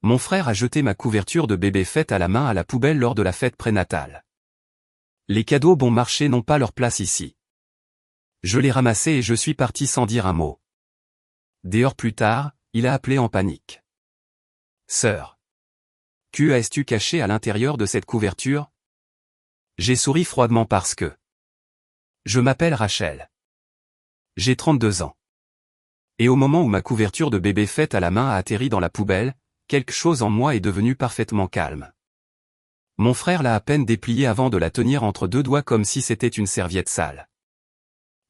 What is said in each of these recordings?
Mon frère a jeté ma couverture de bébé faite à la main à la poubelle lors de la fête prénatale. Les cadeaux bon marché n'ont pas leur place ici. Je l'ai ramassé et je suis parti sans dire un mot. Des heures plus tard, il a appelé en panique. Sœur. Que as-tu caché à l'intérieur de cette couverture? J'ai souri froidement parce que je m'appelle Rachel. J'ai 32 ans. Et au moment où ma couverture de bébé faite à la main a atterri dans la poubelle, quelque chose en moi est devenu parfaitement calme. Mon frère l'a à peine dépliée avant de la tenir entre deux doigts comme si c'était une serviette sale.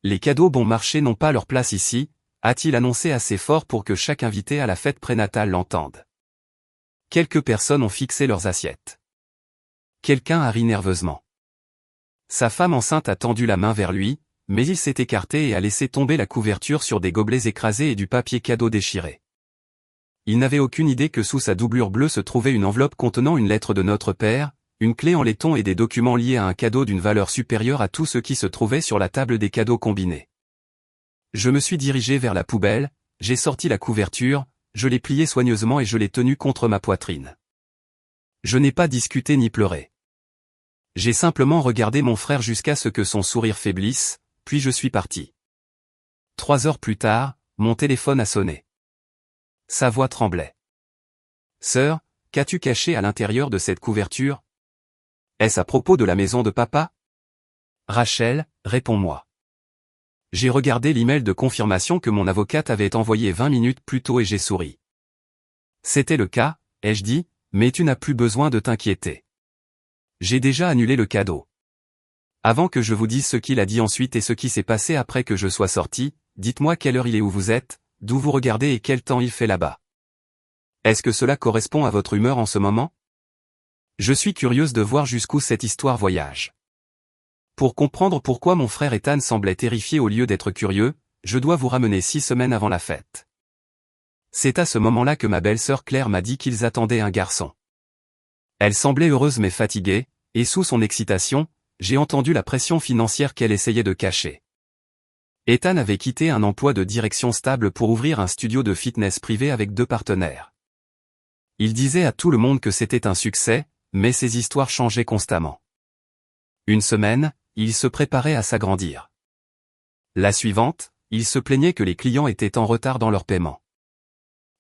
Les cadeaux bon marché n'ont pas leur place ici, a-t-il annoncé assez fort pour que chaque invité à la fête prénatale l'entende. Quelques personnes ont fixé leurs assiettes. Quelqu'un a ri nerveusement. Sa femme enceinte a tendu la main vers lui, mais il s'est écarté et a laissé tomber la couverture sur des gobelets écrasés et du papier cadeau déchiré. Il n'avait aucune idée que sous sa doublure bleue se trouvait une enveloppe contenant une lettre de notre père, une clé en laiton et des documents liés à un cadeau d'une valeur supérieure à tout ce qui se trouvait sur la table des cadeaux combinés. Je me suis dirigé vers la poubelle, j'ai sorti la couverture, je l'ai pliée soigneusement et je l'ai tenue contre ma poitrine. Je n'ai pas discuté ni pleuré. J'ai simplement regardé mon frère jusqu'à ce que son sourire faiblisse, puis je suis parti. 3 heures plus tard, mon téléphone a sonné. Sa voix tremblait. Sœur, qu'as-tu caché à l'intérieur de cette couverture? Est-ce à propos de la maison de papa? Rachel, réponds-moi. J'ai regardé l'email de confirmation que mon avocate avait envoyé 20 minutes plus tôt et j'ai souri. C'était le cas, ai-je dit, mais tu n'as plus besoin de t'inquiéter. J'ai déjà annulé le cadeau. Avant que je vous dise ce qu'il a dit ensuite et ce qui s'est passé après que je sois sorti, dites-moi quelle heure il est où vous êtes, d'où vous regardez et quel temps il fait là-bas. Est-ce que cela correspond à votre humeur en ce moment? Je suis curieuse de voir jusqu'où cette histoire voyage. Pour comprendre pourquoi mon frère Ethan semblait terrifié au lieu d'être curieux, je dois vous ramener 6 semaines avant la fête. C'est à ce moment-là que ma belle-sœur Claire m'a dit qu'ils attendaient un garçon. Elle semblait heureuse mais fatiguée, et sous son excitation, j'ai entendu la pression financière qu'elle essayait de cacher. Ethan avait quitté un emploi de direction stable pour ouvrir un studio de fitness privé avec 2 partenaires. Il disait à tout le monde que c'était un succès, mais ses histoires changeaient constamment. Une semaine, il se préparait à s'agrandir. La suivante, il se plaignait que les clients étaient en retard dans leur paiement.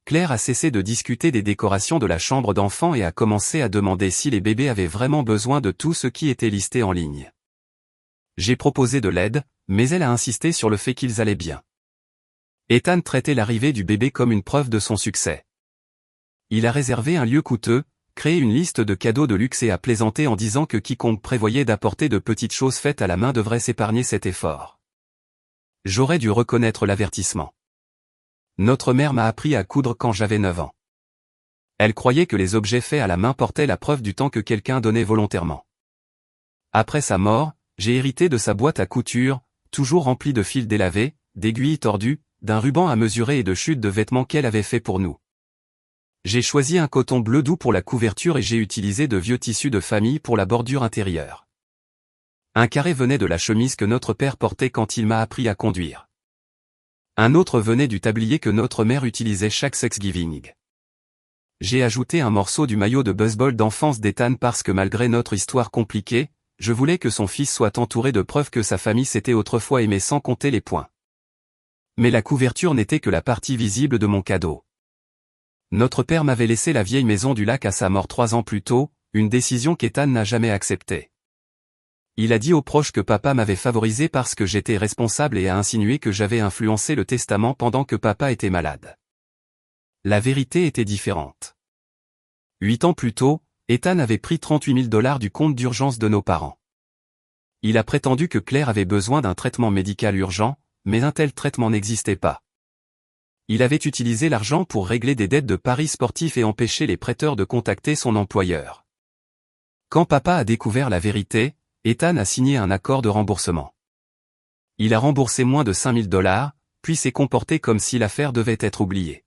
Claire a cessé de discuter des décorations de la chambre d'enfant et a commencé à demander si les bébés avaient vraiment besoin de tout ce qui était listé en ligne. J'ai proposé de l'aide, mais elle a insisté sur le fait qu'ils allaient bien. Ethan traitait l'arrivée du bébé comme une preuve de son succès. Il a réservé un lieu coûteux, créé une liste de cadeaux de luxe et a plaisanté en disant que quiconque prévoyait d'apporter de petites choses faites à la main devrait s'épargner cet effort. J'aurais dû reconnaître l'avertissement. Notre mère m'a appris à coudre quand j'avais 9 ans. Elle croyait que les objets faits à la main portaient la preuve du temps que quelqu'un donnait volontairement. Après sa mort, j'ai hérité de sa boîte à couture, toujours remplie de fils délavés, d'aiguilles tordues, d'un ruban à mesurer et de chutes de vêtements qu'elle avait fait pour nous. J'ai choisi un coton bleu doux pour la couverture et j'ai utilisé de vieux tissus de famille pour la bordure intérieure. Un carré venait de la chemise que notre père portait quand il m'a appris à conduire. Un autre venait du tablier que notre mère utilisait chaque Thanksgiving. J'ai ajouté un morceau du maillot de baseball d'enfance d'Ethan parce que malgré notre histoire compliquée, je voulais que son fils soit entouré de preuves que sa famille s'était autrefois aimée sans compter les points. Mais la couverture n'était que la partie visible de mon cadeau. Notre père m'avait laissé la vieille maison du lac à sa mort 3 ans plus tôt, une décision qu'Ethan n'a jamais acceptée. Il a dit aux proches que papa m'avait favorisé parce que j'étais responsable et a insinué que j'avais influencé le testament pendant que papa était malade. La vérité était différente. 8 ans plus tôt, Ethan avait pris $38 000 du compte d'urgence de nos parents. Il a prétendu que Claire avait besoin d'un traitement médical urgent, mais un tel traitement n'existait pas. Il avait utilisé l'argent pour régler des dettes de paris sportifs et empêcher les prêteurs de contacter son employeur. Quand papa a découvert la vérité, Ethan a signé un accord de remboursement. Il a remboursé moins de $5 000, puis s'est comporté comme si l'affaire devait être oubliée.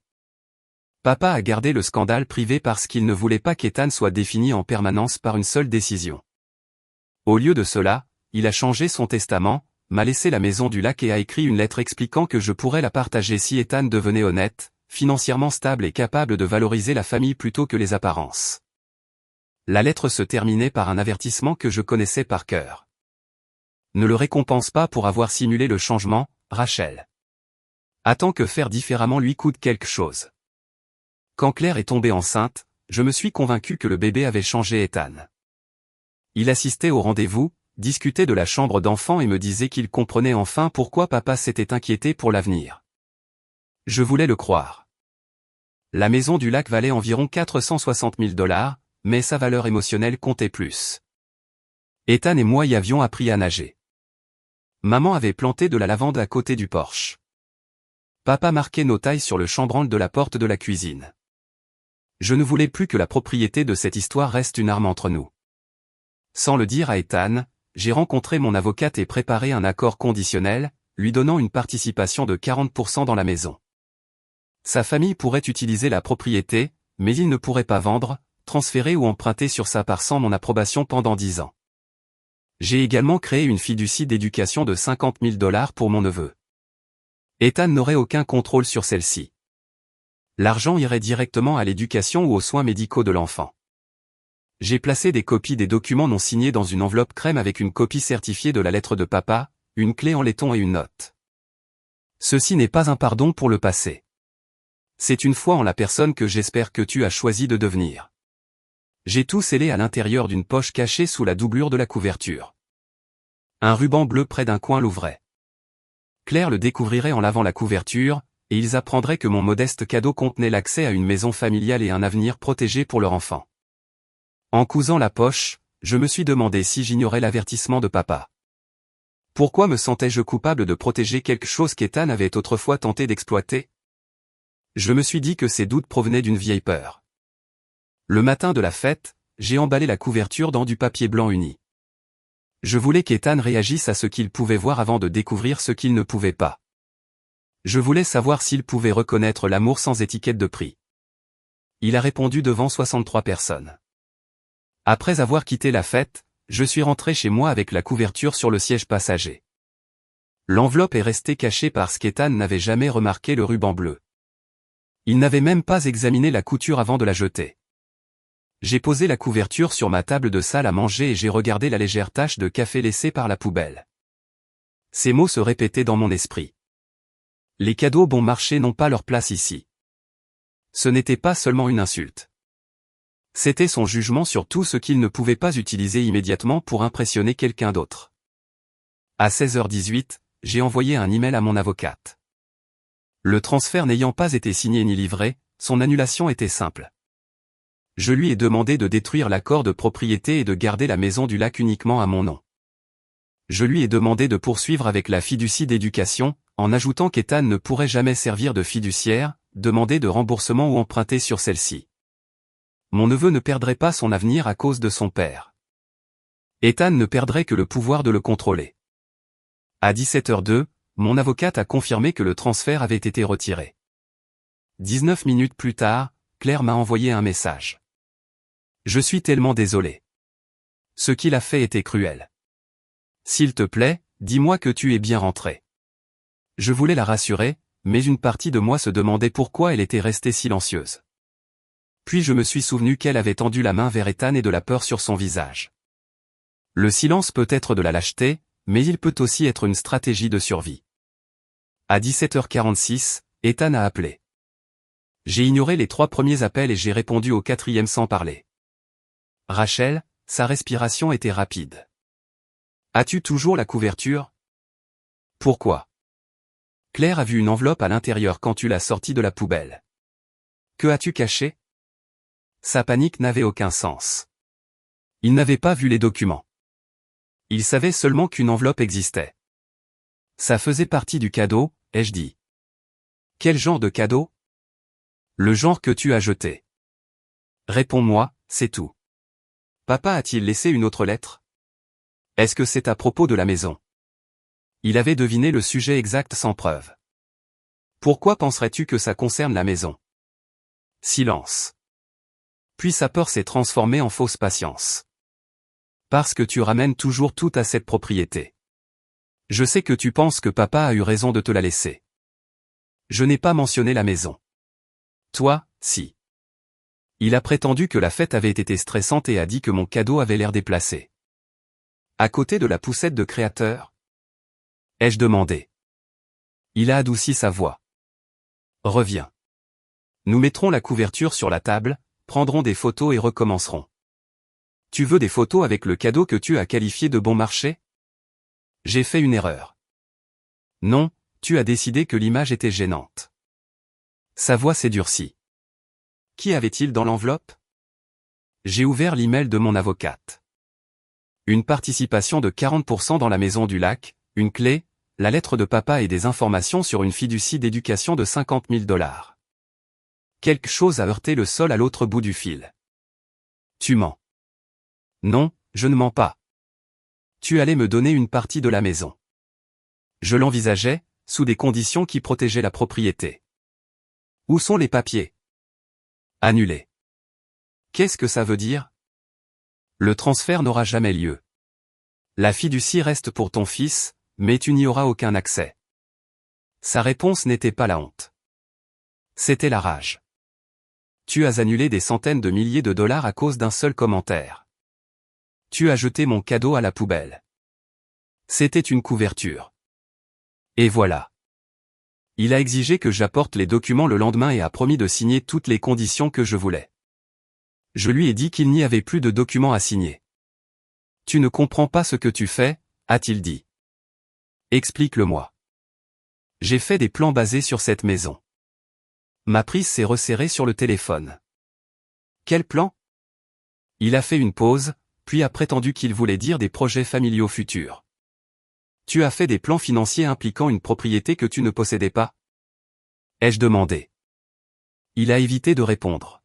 Papa a gardé le scandale privé parce qu'il ne voulait pas qu'Ethan soit défini en permanence par une seule décision. Au lieu de cela, il a changé son testament, m'a laissé la maison du lac et a écrit une lettre expliquant que je pourrais la partager si Ethan devenait honnête, financièrement stable et capable de valoriser la famille plutôt que les apparences. La lettre se terminait par un avertissement que je connaissais par cœur. Ne le récompense pas pour avoir simulé le changement, Rachel. Attends que faire différemment lui coûte quelque chose. Quand Claire est tombée enceinte, je me suis convaincu que le bébé avait changé Ethan. Il assistait au rendez-vous, discutait de la chambre d'enfant et me disait qu'il comprenait enfin pourquoi papa s'était inquiété pour l'avenir. Je voulais le croire. La maison du lac valait environ 460 000 $, mais sa valeur émotionnelle comptait plus. Ethan et moi y avions appris à nager. Maman avait planté de la lavande à côté du porche. Papa marquait nos tailles sur le chambranle de la porte de la cuisine. Je ne voulais plus que la propriété de cette histoire reste une arme entre nous. Sans le dire à Ethan, j'ai rencontré mon avocate et préparé un accord conditionnel, lui donnant une participation de 40% dans la maison. Sa famille pourrait utiliser la propriété, mais il ne pourrait pas vendre, transférer ou emprunter sur sa part sans mon approbation pendant 10 ans. J'ai également créé une fiducie d'éducation de 50 000 $ pour mon neveu. Ethan n'aurait aucun contrôle sur celle-ci. L'argent irait directement à l'éducation ou aux soins médicaux de l'enfant. J'ai placé des copies des documents non signés dans une enveloppe crème avec une copie certifiée de la lettre de papa, une clé en laiton et une note. Ceci n'est pas un pardon pour le passé. C'est une foi en la personne que j'espère que tu as choisi de devenir. J'ai tout scellé à l'intérieur d'une poche cachée sous la doublure de la couverture. Un ruban bleu près d'un coin l'ouvrait. Claire le découvrirait en lavant la couverture, et ils apprendraient que mon modeste cadeau contenait l'accès à une maison familiale et un avenir protégé pour leur enfant. En cousant la poche, je me suis demandé si j'ignorais l'avertissement de papa. Pourquoi me sentais-je coupable de protéger quelque chose qu'Ethan avait autrefois tenté d'exploiter? Je me suis dit que ces doutes provenaient d'une vieille peur. Le matin de la fête, j'ai emballé la couverture dans du papier blanc uni. Je voulais qu'Ethan réagisse à ce qu'il pouvait voir avant de découvrir ce qu'il ne pouvait pas. Je voulais savoir s'il pouvait reconnaître l'amour sans étiquette de prix. Il a répondu devant 63 personnes. Après avoir quitté la fête, je suis rentré chez moi avec la couverture sur le siège passager. L'enveloppe est restée cachée parce qu'Ethan n'avait jamais remarqué le ruban bleu. Il n'avait même pas examiné la couture avant de la jeter. J'ai posé la couverture sur ma table de salle à manger et j'ai regardé la légère tache de café laissée par la poubelle. Ces mots se répétaient dans mon esprit. Les cadeaux bon marché n'ont pas leur place ici. Ce n'était pas seulement une insulte. C'était son jugement sur tout ce qu'il ne pouvait pas utiliser immédiatement pour impressionner quelqu'un d'autre. À 16h18, j'ai envoyé un email à mon avocate. Le transfert n'ayant pas été signé ni livré, son annulation était simple. Je lui ai demandé de détruire l'accord de propriété et de garder la maison du lac uniquement à mon nom. Je lui ai demandé de poursuivre avec la fiducie d'éducation, en ajoutant qu'Ethan ne pourrait jamais servir de fiduciaire, demander de remboursement ou emprunter sur celle-ci. Mon neveu ne perdrait pas son avenir à cause de son père. Ethan ne perdrait que le pouvoir de le contrôler. À 17h02, mon avocate a confirmé que le transfert avait été retiré. 19 minutes plus tard, Claire m'a envoyé un message. Je suis tellement désolé. Ce qu'il a fait était cruel. S'il te plaît, dis-moi que tu es bien rentré. Je voulais la rassurer, mais une partie de moi se demandait pourquoi elle était restée silencieuse. Puis je me suis souvenu qu'elle avait tendu la main vers Ethan et de la peur sur son visage. Le silence peut être de la lâcheté, mais il peut aussi être une stratégie de survie. À 17h46, Ethan a appelé. J'ai ignoré les 3 premiers appels et j'ai répondu au 4e sans parler. Rachel, sa respiration était rapide. As-tu toujours la couverture? Pourquoi? Claire a vu une enveloppe à l'intérieur quand tu l'as sortie de la poubelle. Que as-tu caché? Sa panique n'avait aucun sens. Il n'avait pas vu les documents. Il savait seulement qu'une enveloppe existait. Ça faisait partie du cadeau, ai-je dit. Quel genre de cadeau? Le genre que tu as jeté. Réponds-moi, c'est tout. Papa a-t-il laissé une autre lettre? Est-ce que c'est à propos de la maison? Il avait deviné le sujet exact sans preuve. Pourquoi penserais-tu que ça concerne la maison? Silence. Puis sa peur s'est transformée en fausse patience. Parce que tu ramènes toujours tout à cette propriété. Je sais que tu penses que papa a eu raison de te la laisser. Je n'ai pas mentionné la maison. Toi, si. Il a prétendu que la fête avait été stressante et a dit que mon cadeau avait l'air déplacé. À côté de la poussette de créateur? Ai-je demandé. Il a adouci sa voix. Reviens. Nous mettrons la couverture sur la table, prendrons des photos et recommencerons. Tu veux des photos avec le cadeau que tu as qualifié de bon marché? J'ai fait une erreur. Non, tu as décidé que l'image était gênante. Sa voix s'est durcie. Qui avait-il dans l'enveloppe? J'ai ouvert l'email de mon avocate. Une participation de 40% dans la maison du lac, une clé, la lettre de papa et des informations sur une fiducie d'éducation de 50 000 $. Quelque chose a heurté le sol à l'autre bout du fil. Tu mens. Non, je ne mens pas. Tu allais me donner une partie de la maison. Je l'envisageais, sous des conditions qui protégeaient la propriété. Où sont les papiers? Annulés. Qu'est-ce que ça veut dire? Le transfert n'aura jamais lieu. La fiducie reste pour ton fils, mais tu n'y auras aucun accès. Sa réponse n'était pas la honte. C'était la rage. Tu as annulé des centaines de milliers de dollars à cause d'un seul commentaire. Tu as jeté mon cadeau à la poubelle. C'était une couverture. Et voilà. Il a exigé que j'apporte les documents le lendemain et a promis de signer toutes les conditions que je voulais. Je lui ai dit qu'il n'y avait plus de documents à signer. Tu ne comprends pas ce que tu fais, a-t-il dit. Explique-le-moi. J'ai fait des plans basés sur cette maison. Ma prise s'est resserrée sur le téléphone. Quel plan? Il a fait une pause, puis a prétendu qu'il voulait dire des projets familiaux futurs. Tu as fait des plans financiers impliquant une propriété que tu ne possédais pas? Ai-je demandé. Il a évité de répondre.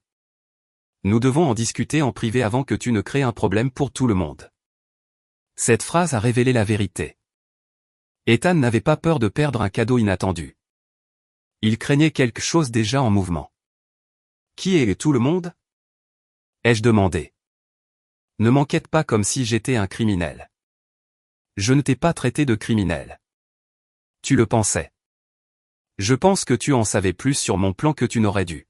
Nous devons en discuter en privé avant que tu ne crées un problème pour tout le monde. Cette phrase a révélé la vérité. Ethan n'avait pas peur de perdre un cadeau inattendu. Il craignait quelque chose déjà en mouvement. Qui est tout le monde? Ai-je demandé. Ne m'enquête pas comme si j'étais un criminel. Je ne t'ai pas traité de criminel. Tu le pensais. Je pense que tu en savais plus sur mon plan que tu n'aurais dû.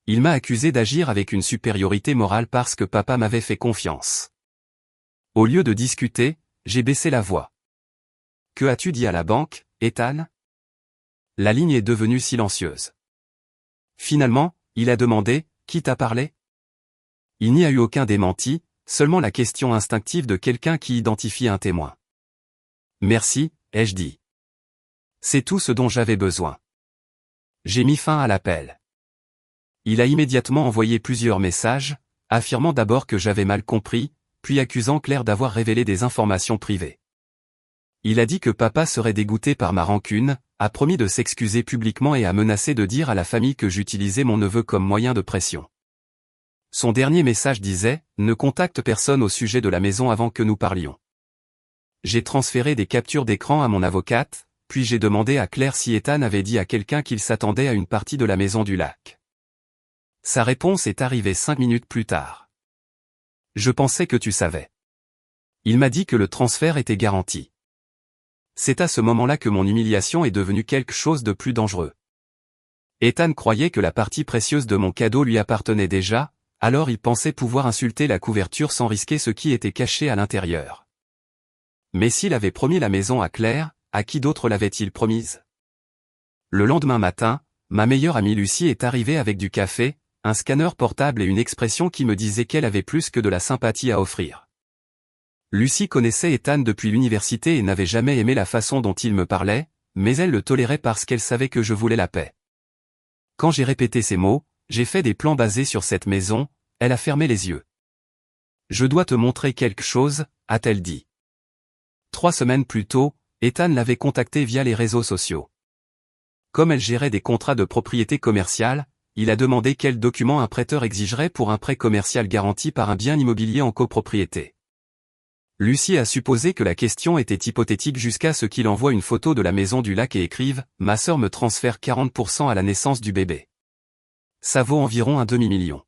Il m'a accusé d'agir avec une supériorité morale parce que papa m'avait fait confiance. Au lieu de discuter, j'ai baissé la voix. Que as-tu dit à la banque, Ethan? La ligne est devenue silencieuse. Finalement, il a demandé, qui t'a parlé? Il n'y a eu aucun démenti, seulement la question instinctive de quelqu'un qui identifie un témoin. Merci, ai-je dit. C'est tout ce dont j'avais besoin. J'ai mis fin à l'appel. Il a immédiatement envoyé plusieurs messages, affirmant d'abord que j'avais mal compris, puis accusant Claire d'avoir révélé des informations privées. Il a dit que papa serait dégoûté par ma rancune, a promis de s'excuser publiquement et a menacé de dire à la famille que j'utilisais mon neveu comme moyen de pression. Son dernier message disait « Ne contacte personne au sujet de la maison avant que nous parlions ». J'ai transféré des captures d'écran à mon avocate, puis j'ai demandé à Claire si Ethan avait dit à quelqu'un qu'il s'attendait à une partie de la maison du lac. Sa réponse est arrivée 5 minutes plus tard. Je pensais que tu savais. Il m'a dit que le transfert était garanti. C'est à ce moment-là que mon humiliation est devenue quelque chose de plus dangereux. Ethan croyait que la partie précieuse de mon cadeau lui appartenait déjà, alors il pensait pouvoir insulter la couverture sans risquer ce qui était caché à l'intérieur. Mais s'il avait promis la maison à Claire, à qui d'autre l'avait-il promise? Le lendemain matin, ma meilleure amie Lucie est arrivée avec du café, un scanner portable et une expression qui me disait qu'elle avait plus que de la sympathie à offrir. Lucie connaissait Ethan depuis l'université et n'avait jamais aimé la façon dont il me parlait, mais elle le tolérait parce qu'elle savait que je voulais la paix. Quand j'ai répété ces mots, j'ai fait des plans basés sur cette maison, elle a fermé les yeux. Je dois te montrer quelque chose, a-t-elle dit. 3 semaines plus tôt, Ethan l'avait contactée via les réseaux sociaux. Comme elle gérait des contrats de propriété commerciale, il a demandé quels documents un prêteur exigerait pour un prêt commercial garanti par un bien immobilier en copropriété. Lucie a supposé que la question était hypothétique jusqu'à ce qu'il envoie une photo de la maison du lac et écrive « Ma sœur me transfère 40% à la naissance du bébé. Ça vaut environ un demi-million.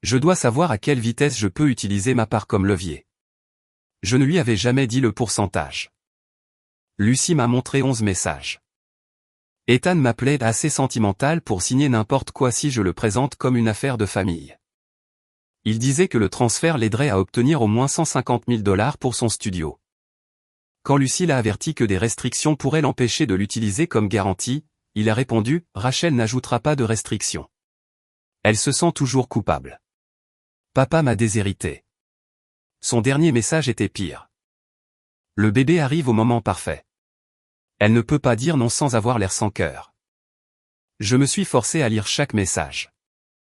Je dois savoir à quelle vitesse je peux utiliser ma part comme levier. » Je ne lui avais jamais dit le pourcentage. Lucie m'a montré 11 messages. Ethan m'appelait assez sentimental pour signer n'importe quoi si je le présente comme une affaire de famille. Il disait que le transfert l'aiderait à obtenir au moins 150 000 $ pour son studio. Quand Lucie l'a averti que des restrictions pourraient l'empêcher de l'utiliser comme garantie, il a répondu « Rachel n'ajoutera pas de restrictions. Elle se sent toujours coupable. Papa m'a déshérité. » Son dernier message était pire. Le bébé arrive au moment parfait. Elle ne peut pas dire non sans avoir l'air sans cœur. Je me suis forcé à lire chaque message.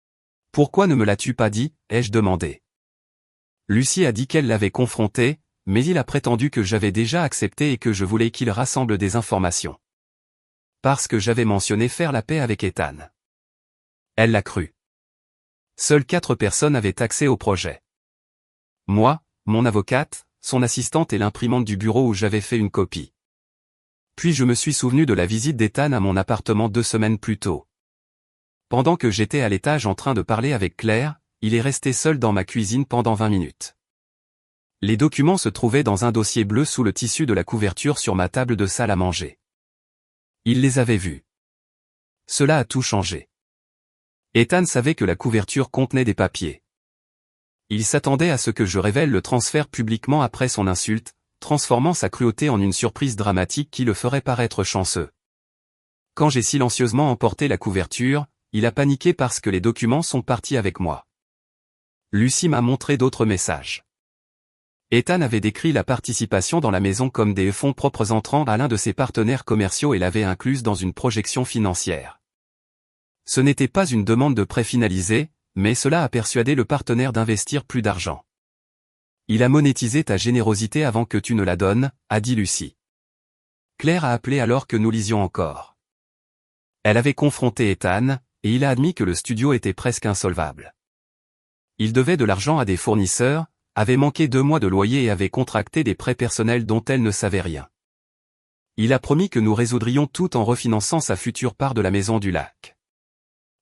« Pourquoi ne me l'as-tu pas dit ?» ai-je demandé. Lucie a dit qu'elle l'avait confronté, mais il a prétendu que j'avais déjà accepté et que je voulais qu'il rassemble des informations. Parce que j'avais mentionné faire la paix avec Ethan. Elle l'a cru. Seules 4 personnes avaient accès au projet. Moi, mon avocate, son assistante et l'imprimante du bureau où j'avais fait une copie. Puis je me suis souvenu de la visite d'Ethan à mon appartement 2 semaines plus tôt. Pendant que j'étais à l'étage en train de parler avec Claire, il est resté seul dans ma cuisine pendant 20 minutes. Les documents se trouvaient dans un dossier bleu sous le tissu de la couverture sur ma table de salle à manger. Il les avait vus. Cela a tout changé. Ethan savait que la couverture contenait des papiers. Il s'attendait à ce que je révèle le transfert publiquement après son insulte, transformant sa cruauté en une surprise dramatique qui le ferait paraître chanceux. Quand j'ai silencieusement emporté la couverture, il a paniqué parce que les documents sont partis avec moi. Lucie m'a montré d'autres messages. Ethan avait décrit la participation dans la maison comme des fonds propres entrant à l'un de ses partenaires commerciaux et l'avait incluse dans une projection financière. Ce n'était pas une demande de prêt finalisé, mais cela a persuadé le partenaire d'investir plus d'argent. Il a monétisé ta générosité avant que tu ne la donnes, a dit Lucie. Claire a appelé alors que nous lisions encore. Elle avait confronté Ethan, et il a admis que le studio était presque insolvable. Il devait de l'argent à des fournisseurs, avait manqué 2 mois de loyer et avait contracté des prêts personnels dont elle ne savait rien. Il a promis que nous résoudrions tout en refinançant sa future part de la maison du lac.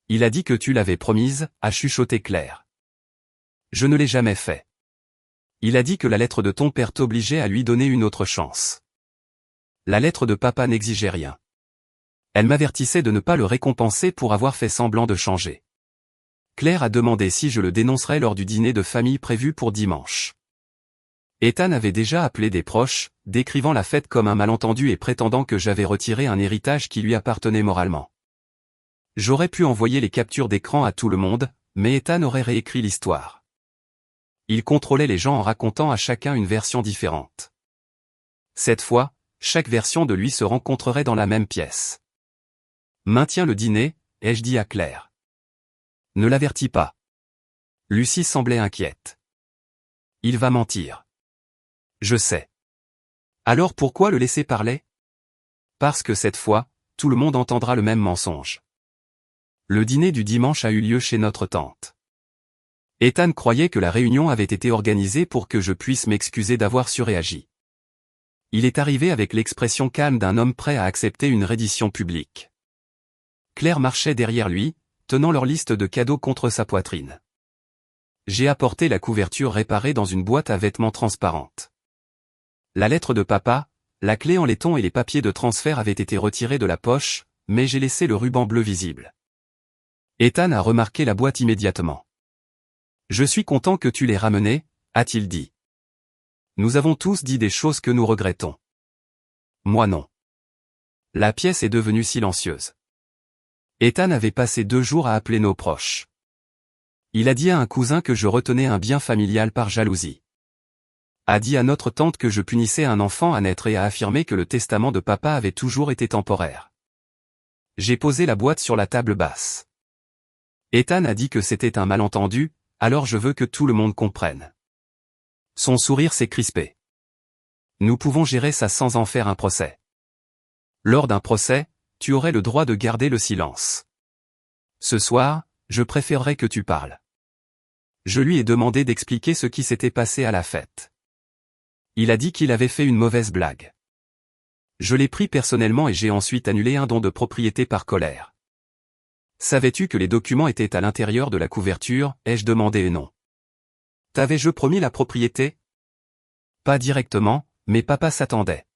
Il a dit que tu l'avais promise, a chuchoté Claire. Je ne l'ai jamais fait. Il a dit que la lettre de ton père t'obligeait à lui donner une autre chance. La lettre de papa n'exigeait rien. Elle m'avertissait de ne pas le récompenser pour avoir fait semblant de changer. Claire a demandé si je le dénoncerais lors du dîner de famille prévu pour dimanche. Ethan avait déjà appelé des proches, décrivant la fête comme un malentendu et prétendant que j'avais retiré un héritage qui lui appartenait moralement. J'aurais pu envoyer les captures d'écran à tout le monde, mais Ethan aurait réécrit l'histoire. Il contrôlait les gens en racontant à chacun une version différente. Cette fois, chaque version de lui se rencontrerait dans la même pièce. Maintiens le dîner, ai-je dit à Claire. Ne l'avertis pas. Lucie semblait inquiète. Il va mentir. Je sais. Alors pourquoi le laisser parler? Parce que cette fois, tout le monde entendra le même mensonge. Le dîner du dimanche a eu lieu chez notre tante. Ethan croyait que la réunion avait été organisée pour que je puisse m'excuser d'avoir surréagi. Il est arrivé avec l'expression calme d'un homme prêt à accepter une reddition publique. Claire marchait derrière lui, tenant leur liste de cadeaux contre sa poitrine. J'ai apporté la couverture réparée dans une boîte à vêtements transparente. La lettre de papa, la clé en laiton et les papiers de transfert avaient été retirés de la poche, mais j'ai laissé le ruban bleu visible. Ethan a remarqué la boîte immédiatement. Je suis content que tu l'aies ramenée, a-t-il dit. Nous avons tous dit des choses que nous regrettons. Moi non. La pièce est devenue silencieuse. Ethan avait passé 2 jours à appeler nos proches. Il a dit à un cousin que je retenais un bien familial par jalousie. A dit à notre tante que je punissais un enfant à naître et a affirmé que le testament de papa avait toujours été temporaire. J'ai posé la boîte sur la table basse. Ethan a dit que c'était un malentendu, alors je veux que tout le monde comprenne. Son sourire s'est crispé. Nous pouvons gérer ça sans en faire un procès. Lors d'un procès, tu aurais le droit de garder le silence. Ce soir, je préférerais que tu parles. Je lui ai demandé d'expliquer ce qui s'était passé à la fête. Il a dit qu'il avait fait une mauvaise blague. Je l'ai pris personnellement et j'ai ensuite annulé un don de propriété par colère. Savais-tu que les documents étaient à l'intérieur de la couverture, ai-je demandé et non. T'avais-je promis la propriété? Pas directement, mais papa s'attendait.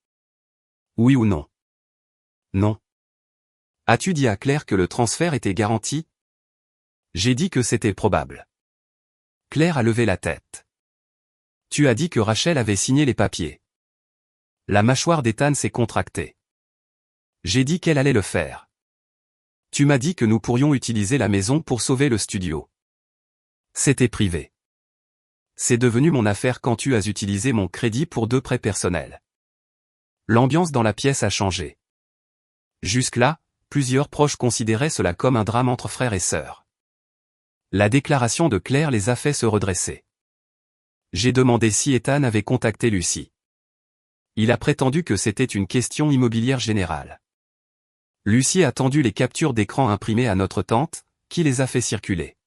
Oui ou non? Non. As-tu dit à Claire que le transfert était garanti? J'ai dit que c'était probable. Claire a levé la tête. Tu as dit que Rachel avait signé les papiers. La mâchoire d'Ethan s'est contractée. J'ai dit qu'elle allait le faire. Tu m'as dit que nous pourrions utiliser la maison pour sauver le studio. C'était privé. C'est devenu mon affaire quand tu as utilisé mon crédit pour 2 prêts personnels. L'ambiance dans la pièce a changé. Jusque-là, plusieurs proches considéraient cela comme un drame entre frères et sœurs. La déclaration de Claire les a fait se redresser. J'ai demandé si Ethan avait contacté Lucie. Il a prétendu que c'était une question immobilière générale. Lucie a tendu les captures d'écran imprimées à notre tante, qui les a fait circuler.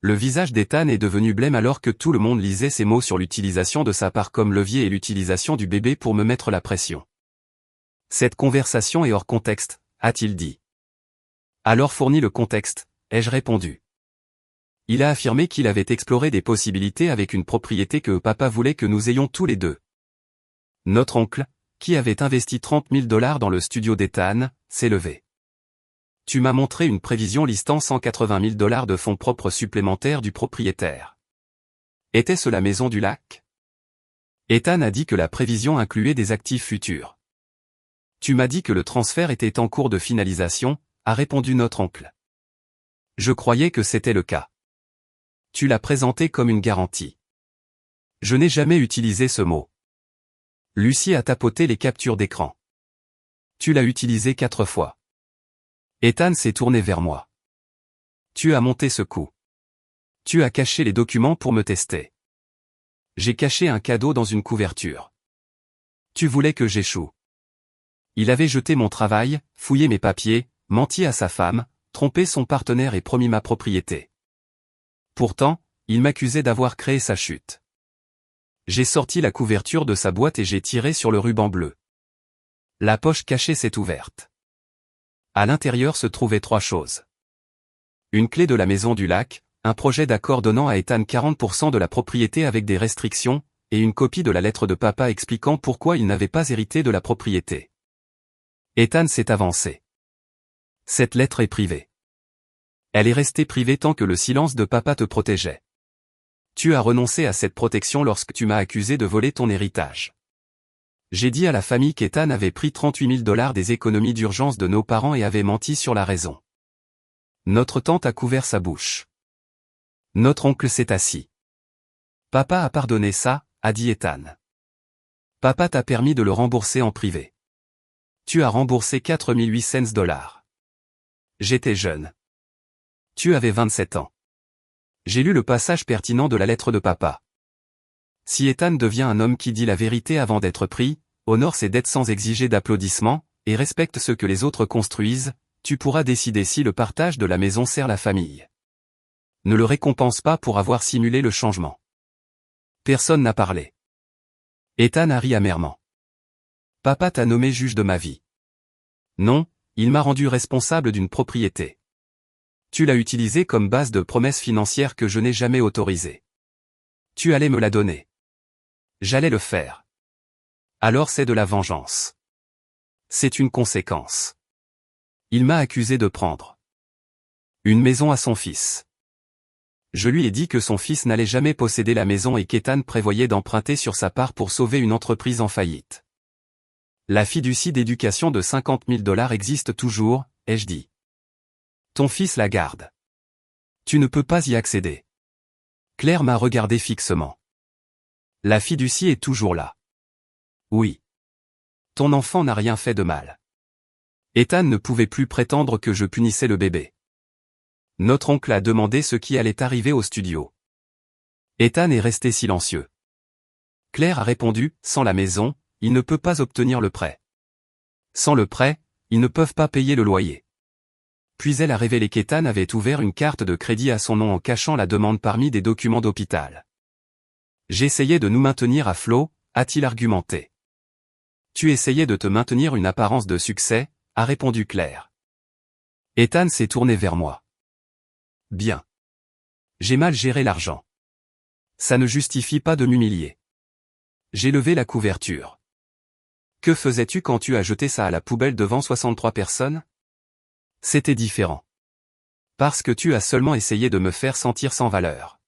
Le visage d'Ethan est devenu blême alors que tout le monde lisait ces mots sur l'utilisation de sa part comme levier et l'utilisation du bébé pour me mettre la pression. Cette conversation est hors contexte, a-t-il dit. Alors fournis le contexte, ai-je répondu. Il a affirmé qu'il avait exploré des possibilités avec une propriété que papa voulait que nous ayons tous les deux. Notre oncle, qui avait investi 30 000 $ dans le studio d'Ethan, s'est levé. Tu m'as montré une prévision listant 180 000 $ de fonds propres supplémentaires du propriétaire. Était-ce la maison du lac? Ethan a dit que la prévision incluait des actifs futurs. Tu m'as dit que le transfert était en cours de finalisation, a répondu notre oncle. Je croyais que c'était le cas. Tu l'as présenté comme une garantie. Je n'ai jamais utilisé ce mot. Lucie a tapoté les captures d'écran. Tu l'as utilisé 4 fois. Ethan s'est tourné vers moi. Tu as monté ce coup. Tu as caché les documents pour me tester. J'ai caché un cadeau dans une couverture. Tu voulais que j'échoue. Il avait jeté mon travail, fouillé mes papiers, menti à sa femme, trompé son partenaire et promis ma propriété. Pourtant, il m'accusait d'avoir créé sa chute. J'ai sorti la couverture de sa boîte et j'ai tiré sur le ruban bleu. La poche cachée s'est ouverte. À l'intérieur se trouvaient 3 choses. Une clé de la maison du lac, un projet d'accord donnant à Ethan 40% de la propriété avec des restrictions, et une copie de la lettre de papa expliquant pourquoi il n'avait pas hérité de la propriété. Ethan s'est avancé. Cette lettre est privée. Elle est restée privée tant que le silence de papa te protégeait. Tu as renoncé à cette protection lorsque tu m'as accusé de voler ton héritage. J'ai dit à la famille qu'Ethan avait pris 38 000 $ des économies d'urgence de nos parents et avait menti sur la raison. Notre tante a couvert sa bouche. Notre oncle s'est assis. Papa a pardonné ça, a dit Ethan. Papa t'a permis de le rembourser en privé. Tu as remboursé 4 800 $. J'étais jeune. Tu avais 27 ans. J'ai lu le passage pertinent de la lettre de papa. Si Ethan devient un homme qui dit la vérité avant d'être pris, honore ses dettes sans exiger d'applaudissements, et respecte ce que les autres construisent, tu pourras décider si le partage de la maison sert la famille. Ne le récompense pas pour avoir simulé le changement. Personne n'a parlé. Ethan a ri amèrement. Papa t'a nommé juge de ma vie. Non, il m'a rendu responsable d'une propriété. Tu l'as utilisée comme base de promesses financières que je n'ai jamais autorisée. Tu allais me la donner. J'allais le faire. Alors c'est de la vengeance. C'est une conséquence. Il m'a accusé de prendre une maison à son fils. Je lui ai dit que son fils n'allait jamais posséder la maison et qu'Ethan prévoyait d'emprunter sur sa part pour sauver une entreprise en faillite. La fiducie d'éducation de 50 000 $ existe toujours, ai-je dit. Ton fils la garde. Tu ne peux pas y accéder. Claire m'a regardé fixement. La fiducie est toujours là. Oui. Ton enfant n'a rien fait de mal. Ethan ne pouvait plus prétendre que je punissais le bébé. Notre oncle a demandé ce qui allait arriver au studio. Ethan est resté silencieux. Claire a répondu, sans la maison, il ne peut pas obtenir le prêt. Sans le prêt, ils ne peuvent pas payer le loyer. Puis elle a révélé qu'Ethan avait ouvert une carte de crédit à son nom en cachant la demande parmi des documents d'hôpital. J'essayais de nous maintenir à flot, a-t-il argumenté. Tu essayais de te maintenir une apparence de succès, a répondu Claire. Ethan s'est tourné vers moi. Bien. J'ai mal géré l'argent. Ça ne justifie pas de m'humilier. J'ai levé la couverture. Que faisais-tu quand tu as jeté ça à la poubelle devant 63 personnes? C'était différent. Parce que tu as seulement essayé de me faire sentir sans valeur.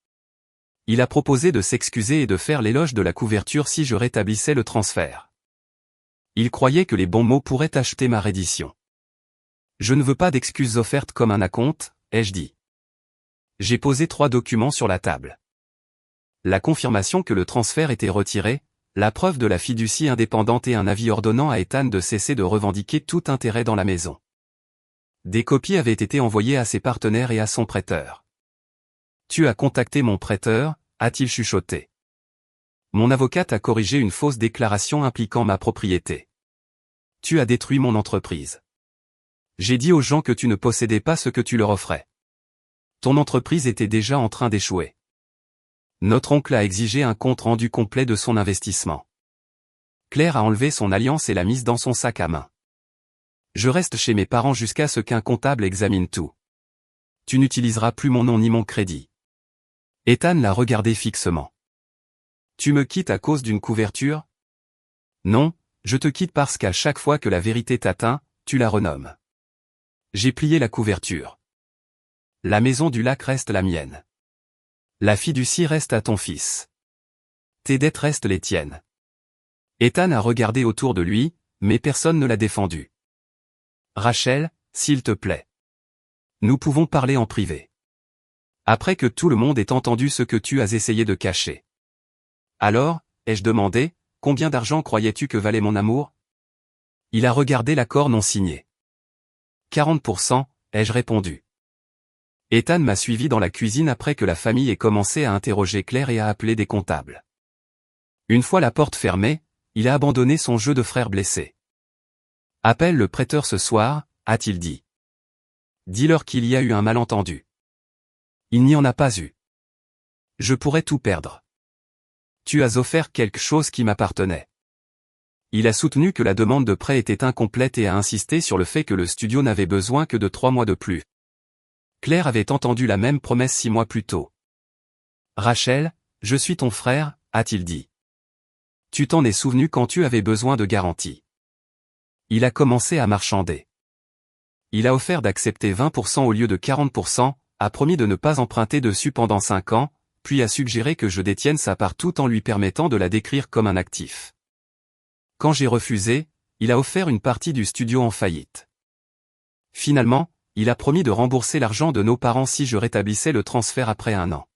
Il a proposé de s'excuser et de faire l'éloge de la couverture si je rétablissais le transfert. Il croyait que les bons mots pourraient acheter ma reddition. Je ne veux pas d'excuses offertes comme un acompte, ai-je dit. J'ai posé 3 documents sur la table. La confirmation que le transfert était retiré, la preuve de la fiducie indépendante et un avis ordonnant à Ethan de cesser de revendiquer tout intérêt dans la maison. Des copies avaient été envoyées à ses partenaires et à son prêteur. Tu as contacté mon prêteur, a-t-il chuchoté. Mon avocate a corrigé une fausse déclaration impliquant ma propriété. Tu as détruit mon entreprise. J'ai dit aux gens que tu ne possédais pas ce que tu leur offrais. Ton entreprise était déjà en train d'échouer. Notre oncle a exigé un compte rendu complet de son investissement. Claire a enlevé son alliance et l'a mise dans son sac à main. Je reste chez mes parents jusqu'à ce qu'un comptable examine tout. Tu n'utiliseras plus mon nom ni mon crédit. Ethan l'a regardé fixement. Tu me quittes à cause d'une couverture? Non, je te quitte parce qu'à chaque fois que la vérité t'atteint, tu la renommes. J'ai plié la couverture. La maison du lac reste la mienne. La fiducie reste à ton fils. Tes dettes restent les tiennes. Ethan a regardé autour de lui, mais personne ne l'a défendu. Rachel, s'il te plaît. Nous pouvons parler en privé. Après que tout le monde ait entendu ce que tu as essayé de cacher. Alors, ai-je demandé, combien d'argent croyais-tu que valait mon amour? Il a regardé l'accord non signé. 40%, ai-je répondu. Ethan m'a suivi dans la cuisine après que la famille ait commencé à interroger Claire et à appeler des comptables. Une fois la porte fermée, il a abandonné son jeu de frère blessé. Appelle le prêteur ce soir, a-t-il dit. Dis-leur qu'il y a eu un malentendu. Il n'y en a pas eu. Je pourrais tout perdre. Tu as offert quelque chose qui m'appartenait. Il a soutenu que la demande de prêt était incomplète et a insisté sur le fait que le studio n'avait besoin que de 3 mois de plus. Claire avait entendu la même promesse 6 mois plus tôt. Rachel, je suis ton frère, a-t-il dit. Tu t'en es souvenu quand tu avais besoin de garantie. Il a commencé à marchander. Il a offert d'accepter 20% au lieu de 40%, a promis de ne pas emprunter dessus pendant 5 ans, puis a suggéré que je détienne sa part tout en lui permettant de la décrire comme un actif. Quand j'ai refusé, il a offert une partie du studio en faillite. Finalement, il a promis de rembourser l'argent de nos parents si je rétablissais le transfert après 1 an.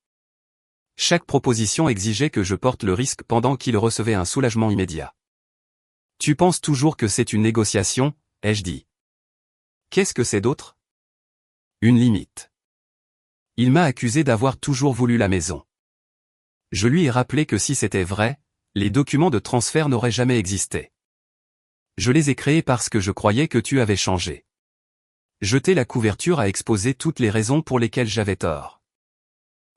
Chaque proposition exigeait que je porte le risque pendant qu'il recevait un soulagement immédiat. Tu penses toujours que c'est une négociation, ai-je dit. Qu'est-ce que c'est d'autre? Une limite. Il m'a accusé d'avoir toujours voulu la maison. Je lui ai rappelé que si c'était vrai, les documents de transfert n'auraient jamais existé. Je les ai créés parce que je croyais que tu avais changé. Jeter la couverture a exposé toutes les raisons pour lesquelles j'avais tort.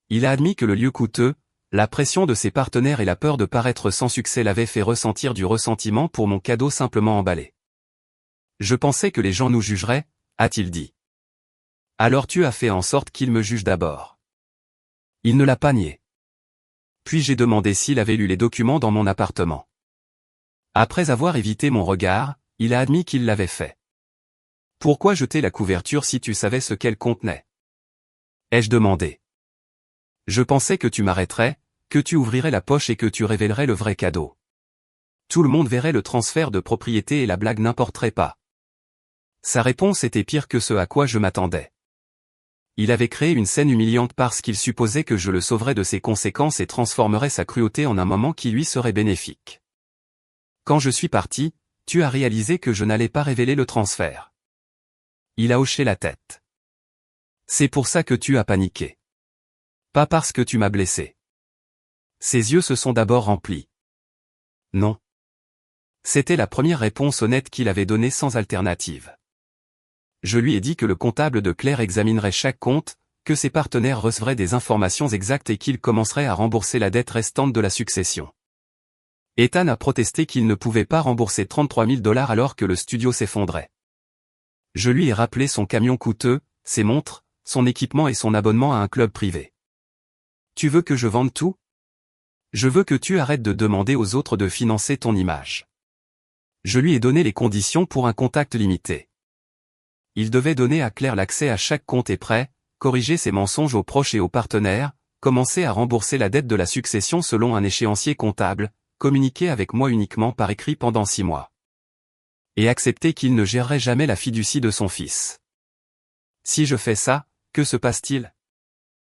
Il a admis que le lieu coûteux, la pression de ses partenaires et la peur de paraître sans succès l'avaient fait ressentir du ressentiment pour mon cadeau simplement emballé. Je pensais que les gens nous jugeraient, a-t-il dit. Alors tu as fait en sorte qu'il me juge d'abord. Il ne l'a pas nié. Puis j'ai demandé s'il avait lu les documents dans mon appartement. Après avoir évité mon regard, il a admis qu'il l'avait fait. Pourquoi jeter la couverture si tu savais ce qu'elle contenait? Ai-je demandé. Je pensais que tu m'arrêterais, que tu ouvrirais la poche et que tu révélerais le vrai cadeau. Tout le monde verrait le transfert de propriété et la blague n'importerait pas. Sa réponse était pire que ce à quoi je m'attendais. Il avait créé une scène humiliante parce qu'il supposait que je le sauverais de ses conséquences et transformerais sa cruauté en un moment qui lui serait bénéfique. Quand je suis parti, tu as réalisé que je n'allais pas révéler le transfert. Il a hoché la tête. C'est pour ça que tu as paniqué. Pas parce que tu m'as blessé. Ses yeux se sont d'abord remplis. Non. C'était la première réponse honnête qu'il avait donnée sans alternative. Je lui ai dit que le comptable de Claire examinerait chaque compte, que ses partenaires recevraient des informations exactes et qu'ils commenceraient à rembourser la dette restante de la succession. Ethan a protesté qu'il ne pouvait pas rembourser 33 000 $ alors que le studio s'effondrait. Je lui ai rappelé son camion coûteux, ses montres, son équipement et son abonnement à un club privé. Tu veux que je vende tout? Je veux que tu arrêtes de demander aux autres de financer ton image. Je lui ai donné les conditions pour un contact limité. il devait donner à Claire l'accès à chaque compte et prêt, corriger ses mensonges aux proches et aux partenaires, commencer à rembourser la dette de la succession selon un échéancier comptable, communiquer avec moi uniquement par écrit pendant 6 mois. Et accepter qu'il ne gérerait jamais la fiducie de son fils. Si je fais ça, que se passe-t-il?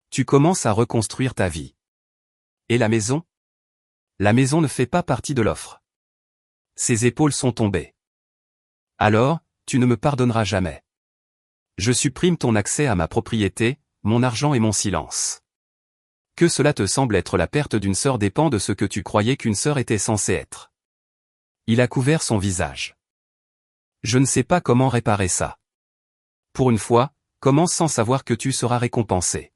Tu commences à reconstruire ta vie. Et la maison? La maison ne fait pas partie de l'offre. Ses épaules sont tombées. Alors, tu ne me pardonneras jamais. Je supprime ton accès à ma propriété, mon argent et mon silence. Que cela te semble être la perte d'une sœur dépend de ce que tu croyais qu'une sœur était censée être. Il a couvert son visage. Je ne sais pas comment réparer ça. Pour une fois, commence sans savoir que tu seras récompensé.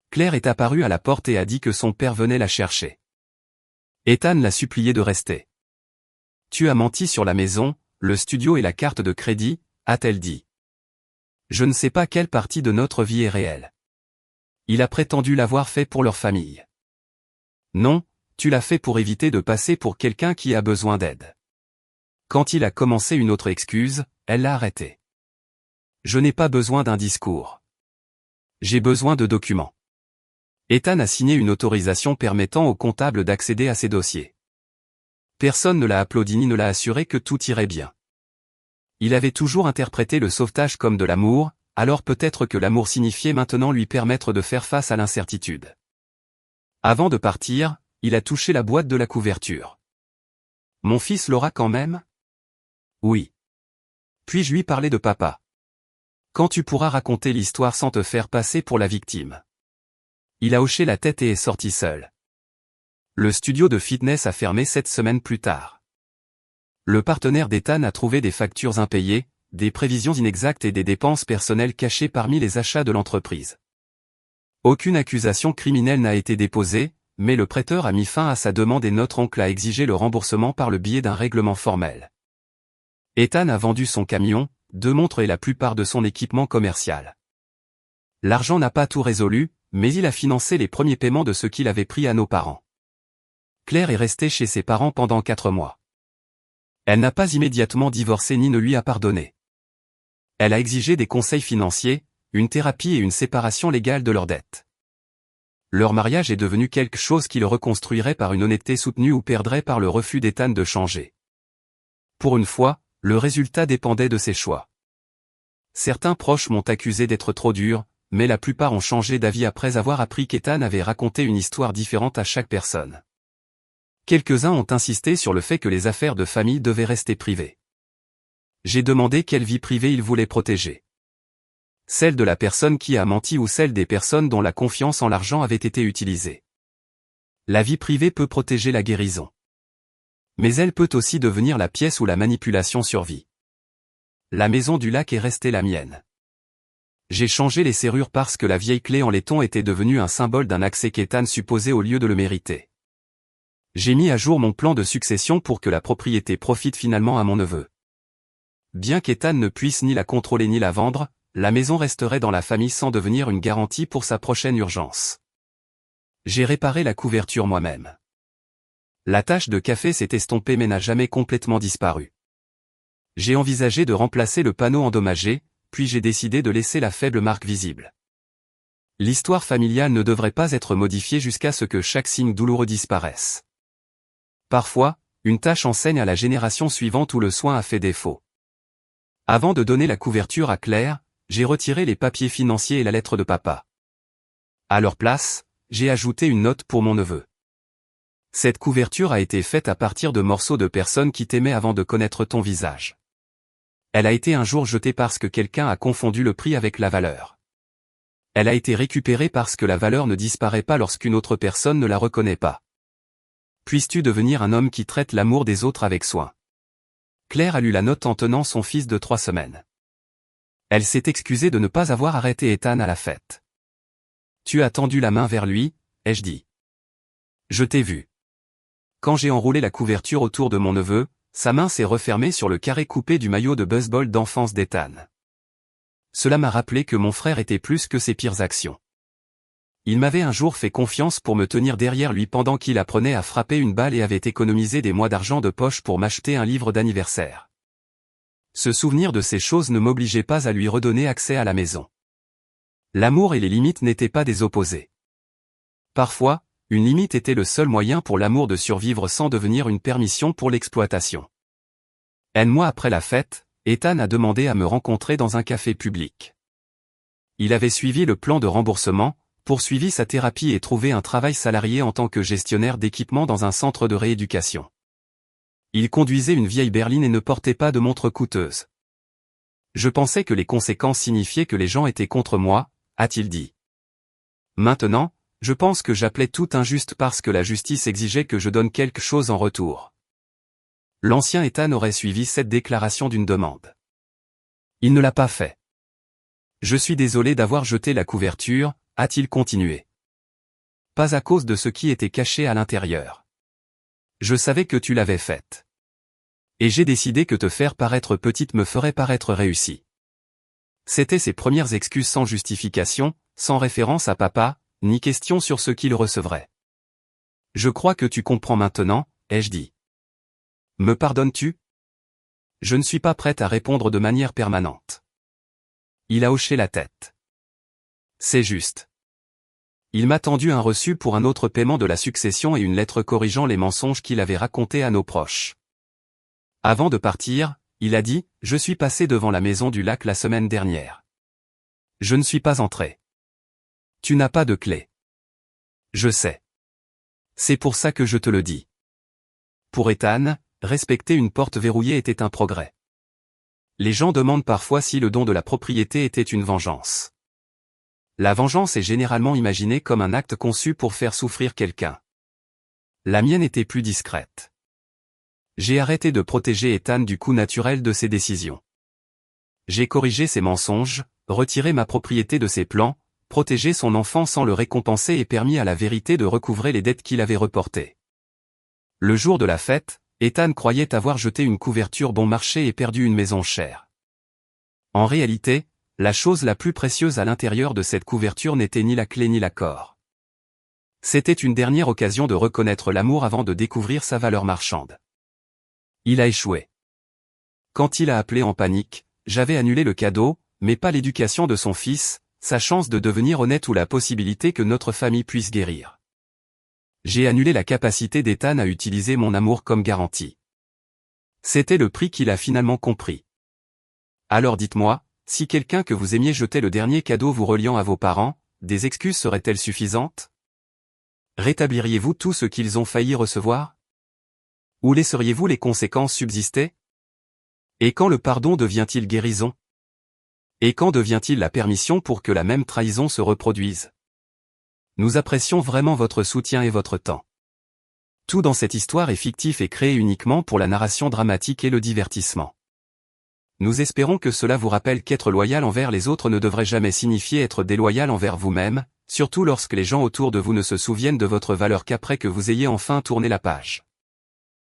Claire est apparue à la porte et a dit que son père venait la chercher. Ethan l'a supplié de rester. Tu as menti sur la maison, le studio et la carte de crédit, a-t-elle dit. Je ne sais pas quelle partie de notre vie est réelle. Il a prétendu l'avoir fait pour leur famille. Non, tu l'as fait pour éviter de passer pour quelqu'un qui a besoin d'aide. Quand il a commencé une autre excuse, elle l'a arrêté. Je n'ai pas besoin d'un discours. J'ai besoin de documents. Ethan a signé une autorisation permettant au comptable d'accéder à ses dossiers. Personne ne l'a applaudi ni ne l'a assuré que tout irait bien. Il avait toujours interprété le sauvetage comme de l'amour, alors peut-être que l'amour signifiait maintenant lui permettre de faire face à l'incertitude. Avant de partir, il a touché la boîte de la couverture. Mon fils l'aura quand même? Oui. Puis-je lui parler de papa? Quand tu pourras raconter l'histoire sans te faire passer pour la victime. Il a hoché la tête et est sorti seul. Le studio de fitness a fermé 7 semaines plus tard. Le partenaire d'Ethan a trouvé des factures impayées, des prévisions inexactes et des dépenses personnelles cachées parmi les achats de l'entreprise. Aucune accusation criminelle n'a été déposée, mais le prêteur a mis fin à sa demande et notre oncle a exigé le remboursement par le biais d'un règlement formel. Ethan a vendu son camion, 2 montres et la plupart de son équipement commercial. L'argent n'a pas tout résolu, mais il a financé les premiers paiements de ce qu'il avait pris à nos parents. Claire est restée chez ses parents pendant 4 mois. Elle n'a pas immédiatement divorcé ni ne lui a pardonné. Elle a exigé des conseils financiers, une thérapie et une séparation légale de leurs dettes. Leur mariage est devenu quelque chose qui le reconstruirait par une honnêteté soutenue ou perdrait par le refus d'Ethan de changer. Pour une fois, le résultat dépendait de ses choix. Certains proches m'ont accusé d'être trop dur, mais la plupart ont changé d'avis après avoir appris qu'Ethan avait raconté une histoire différente à chaque personne. Quelques-uns ont insisté sur le fait que les affaires de famille devaient rester privées. J'ai demandé quelle vie privée il voulait protéger. Celle de la personne qui a menti ou celle des personnes dont la confiance en l'argent avait été utilisée. La vie privée peut protéger la guérison. Mais elle peut aussi devenir la pièce où la manipulation survit. La maison du lac est restée la mienne. J'ai changé les serrures parce que la vieille clé en laiton était devenue un symbole d'un accès qu'Ethan supposait au lieu de le mériter. J'ai mis à jour mon plan de succession pour que la propriété profite finalement à mon neveu. Bien qu'Ethan ne puisse ni la contrôler ni la vendre, la maison resterait dans la famille sans devenir une garantie pour sa prochaine urgence. J'ai réparé la couverture moi-même. La tache de café s'est estompée mais n'a jamais complètement disparu. J'ai envisagé de remplacer le panneau endommagé, puis j'ai décidé de laisser la faible marque visible. L'histoire familiale ne devrait pas être modifiée jusqu'à ce que chaque signe douloureux disparaisse. Parfois, une tâche enseigne à la génération suivante où le soin a fait défaut. Avant de donner la couverture à Claire, j'ai retiré les papiers financiers et la lettre de papa. À leur place, j'ai ajouté une note pour mon neveu. Cette couverture a été faite à partir de morceaux de personnes qui t'aimaient avant de connaître ton visage. Elle a été un jour jetée parce que quelqu'un a confondu le prix avec la valeur. Elle a été récupérée parce que la valeur ne disparaît pas lorsqu'une autre personne ne la reconnaît pas. Puisses-tu devenir un homme qui traite l'amour des autres avec soin. Claire a lu la note en tenant son fils de 3 semaines. Elle s'est excusée de ne pas avoir arrêté Ethan à la fête. Tu as tendu la main vers lui, ai-je dit. Je t'ai vu. Quand j'ai enroulé la couverture autour de mon neveu, sa main s'est refermée sur le carré coupé du maillot de baseball d'enfance d'Ethan. Cela m'a rappelé que mon frère était plus que ses pires actions. Il m'avait un jour fait confiance pour me tenir derrière lui pendant qu'il apprenait à frapper une balle et avait économisé des mois d'argent de poche pour m'acheter un livre d'anniversaire. Ce souvenir de ces choses ne m'obligeait pas à lui redonner accès à la maison. L'amour et les limites n'étaient pas des opposés. Parfois, une limite était le seul moyen pour l'amour de survivre sans devenir une permission pour l'exploitation. Un mois après la fête, Ethan a demandé à me rencontrer dans un café public. Il avait suivi le plan de remboursement, poursuivi sa thérapie et trouvé un travail salarié en tant que gestionnaire d'équipement dans un centre de rééducation. Il conduisait une vieille berline et ne portait pas de montre coûteuse. Je pensais que les conséquences signifiaient que les gens étaient contre moi, a-t-il dit. Maintenant, je pense que j'appelais tout injuste parce que la justice exigeait que je donne quelque chose en retour. L'ancien Ethan aurait suivi cette déclaration d'une demande. Il ne l'a pas fait. Je suis désolé d'avoir jeté la couverture, a-t-il continué. Pas à cause de ce qui était caché à l'intérieur. Je savais que tu l'avais faite. Et j'ai décidé que te faire paraître petite me ferait paraître réussie. C'étaient ses premières excuses sans justification, sans référence à papa, ni question sur ce qu'il recevrait. Je crois que tu comprends maintenant, ai-je dit. Me pardonnes-tu? Je ne suis pas prête à répondre de manière permanente. Il a hoché la tête. C'est juste. Il m'a tendu un reçu pour un autre paiement de la succession et une lettre corrigeant les mensonges qu'il avait racontés à nos proches. Avant de partir, il a dit « Je suis passé devant la maison du lac la semaine dernière. Je ne suis pas entré. Tu n'as pas de clé. Je sais. C'est pour ça que je te le dis. » Pour Ethan, respecter une porte verrouillée était un progrès. Les gens demandent parfois si le don de la propriété était une vengeance. La vengeance est généralement imaginée comme un acte conçu pour faire souffrir quelqu'un. La mienne était plus discrète. J'ai arrêté de protéger Ethan du coup naturel de ses décisions. J'ai corrigé ses mensonges, retiré ma propriété de ses plans, protégé son enfant sans le récompenser et permis à la vérité de recouvrer les dettes qu'il avait reportées. Le jour de la fête, Ethan croyait avoir jeté une couverture bon marché et perdu une maison chère. En réalité, la chose la plus précieuse à l'intérieur de cette couverture n'était ni la clé ni l'accord. C'était une dernière occasion de reconnaître l'amour avant de découvrir sa valeur marchande. Il a échoué. Quand il a appelé en panique, j'avais annulé le cadeau, mais pas l'éducation de son fils, sa chance de devenir honnête ou la possibilité que notre famille puisse guérir. J'ai annulé la capacité d'Ethan à utiliser mon amour comme garantie. C'était le prix qu'il a finalement compris. Alors dites-moi, si quelqu'un que vous aimiez jetait le dernier cadeau vous reliant à vos parents, des excuses seraient-elles suffisantes? Rétabliriez-vous tout ce qu'ils ont failli recevoir? Ou laisseriez-vous les conséquences subsister? Et quand le pardon devient-il guérison? Et quand devient-il la permission pour que la même trahison se reproduise? Nous apprécions vraiment votre soutien et votre temps. Tout dans cette histoire est fictif et créé uniquement pour la narration dramatique et le divertissement. Nous espérons que cela vous rappelle qu'être loyal envers les autres ne devrait jamais signifier être déloyal envers vous-même, surtout lorsque les gens autour de vous ne se souviennent de votre valeur qu'après que vous ayez enfin tourné la page.